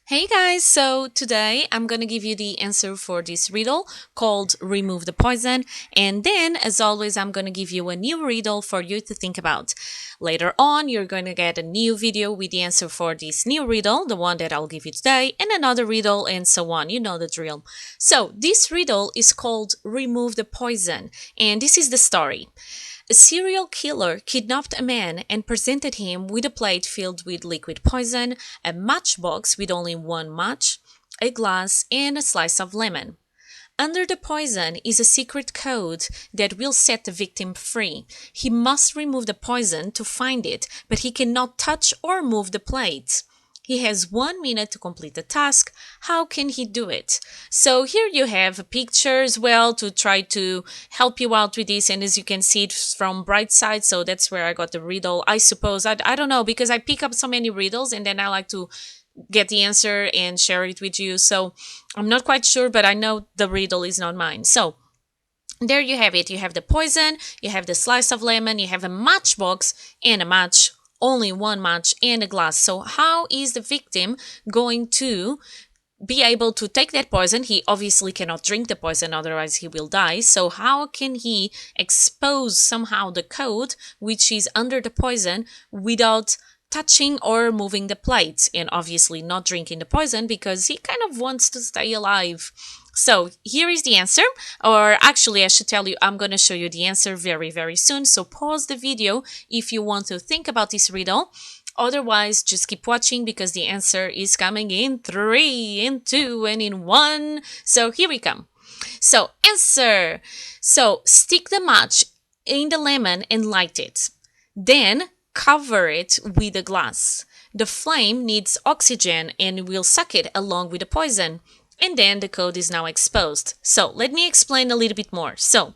Hey guys, so today I'm gonna give you the answer for this riddle called Remove the Poison, and then, as always, I'm gonna give you a new riddle for you to think about. Later on, you're gonna get a new video with the answer for this new riddle, the one that I'll give you today, and another riddle, and so on. You know the drill. So, this riddle is called Remove the Poison, and this is the story. A serial killer kidnapped a man and presented him with a plate filled with liquid poison, a matchbox with only one match, a glass, and a slice of lemon. Under the poison is a secret code that will set the victim free. He must remove the poison to find it, but he cannot touch or move the plate. He has 1 minute to complete the task. How can he do it? So here you have a picture as well to try to help you out with this. And as you can see, it's from Bright Side. So that's where I got the riddle. I suppose, I don't know, because I pick up so many riddles and then I like to get the answer and share it with you. So I'm not quite sure, but I know the riddle is not mine. So there you have it. You have the poison, you have the slice of lemon, you have a matchbox and a match, only one match and a glass. So how is the victim going to be able to take that poison? He obviously cannot drink the poison, otherwise he will die. So how can he expose somehow the code which is under the poison without touching or moving the plate, and obviously not drinking the poison because he kind of wants to stay alive? So here is the answer, or actually I should tell you, I'm going to show you the answer very, very soon. So pause the video if you want to think about this riddle. Otherwise, just keep watching because the answer is coming in 3, in 2, and in 1. So here we come. So answer. So stick the match in the lemon and light it. Then cover it with a glass. The flame needs oxygen and will suck it along with the poison. And then the code is now exposed. So let me explain a little bit more. So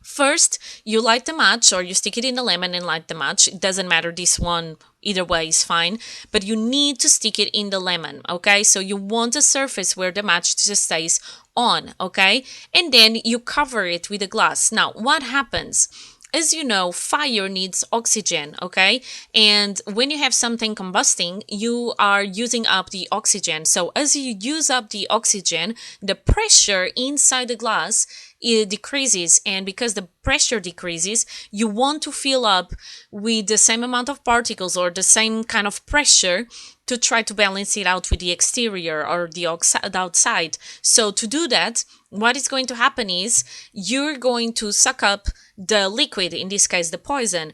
first, you light the match, or you stick it in the lemon and light the match. It doesn't matter, this one, either way is fine. But you need to stick it in the lemon, okay? So you want a surface where the match just stays on, okay? And then you cover it with a glass. Now, what happens? As you know, fire needs oxygen, okay? And when you have something combusting, you are using up the oxygen. So as you use up the oxygen, the pressure inside the glass, it decreases. And because the pressure decreases, you want to fill up with the same amount of particles or the same kind of pressure to try to balance it out with the exterior or the outside. So to do that, what is going to happen is you're going to suck up the liquid, in this case the poison.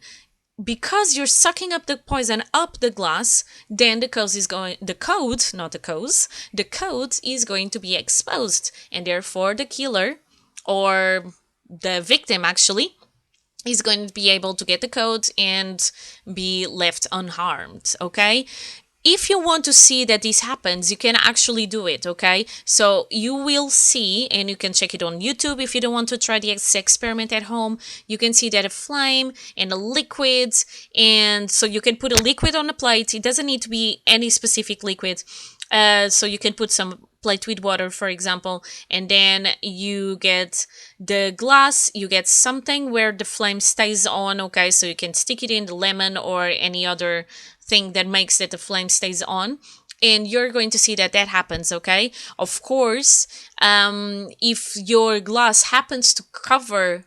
Because you're sucking up the poison up the glass, then the code is going, the code, not the cause, the code is going to be exposed, and therefore the killer, or the victim actually, is going to be able to get the code and be left unharmed, okay? If you want to see that this happens, you can actually do it, okay? So you will see, and you can check it on YouTube if you don't want to try the experiment at home. You can see that a flame and a liquid, and so you can put a liquid on the plate. It doesn't need to be any specific liquid. So you can put some plate with water, for example, and then you get the glass, you get something where the flame stays on, okay? So you can stick it in the lemon or any other thing that makes that the flame stays on, and you're going to see that that happens, okay? Of course, if your glass happens to cover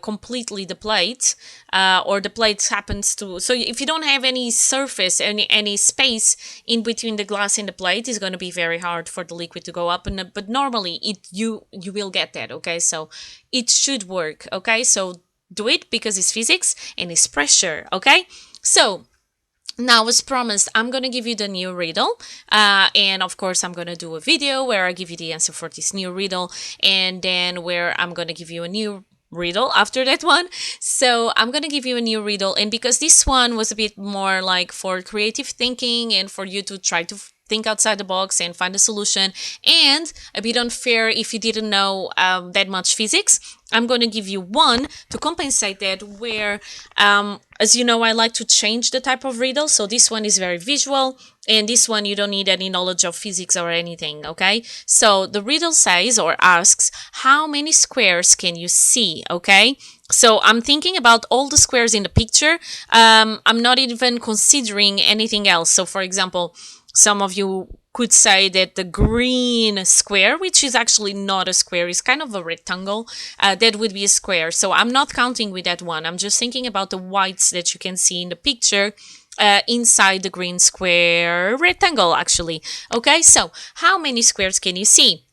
completely the plate, or the plate happens to, so if you don't have any surface, any space in between the glass and the plate, it's going to be very hard for the liquid to go up, but normally you will get that, okay? So it should work, okay? So do it because it's physics and it's pressure, okay? So now, as promised, I'm going to give you the new riddle, and of course I'm going to do a video where I give you the answer for this new riddle, and then where I'm going to give you a new riddle after that one. So I'm going to give you a new riddle, and because this one was a bit more like for creative thinking and for you to try to think outside the box and find a solution, and a bit unfair if you didn't know that much physics, I'm going to give you one to compensate that, where, as you know, I like to change the type of riddle. So this one is very visual, and this one you don't need any knowledge of physics or anything, okay? So the riddle says, or asks, how many squares can you see, okay? So I'm thinking about all the squares in the picture. I'm not even considering anything else. So for example, some of you could say that the green square, which is actually not a square, is kind of a rectangle, that would be a square. So I'm not counting with that one. I'm just thinking about the whites that you can see in the picture inside the green square rectangle, actually. Okay, so how many squares can you see?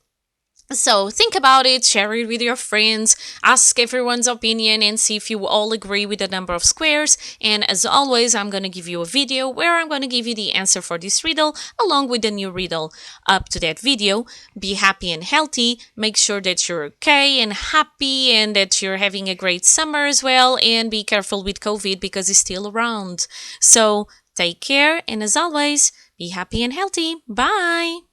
So think about it, share it with your friends, ask everyone's opinion and see if you all agree with the number of squares. And as always, I'm going to give you a video where I'm going to give you the answer for this riddle along with the new riddle up to that video. Be happy and healthy. Make sure that you're okay and happy and that you're having a great summer as well. And be careful with COVID because it's still around. So take care and as always, be happy and healthy. Bye.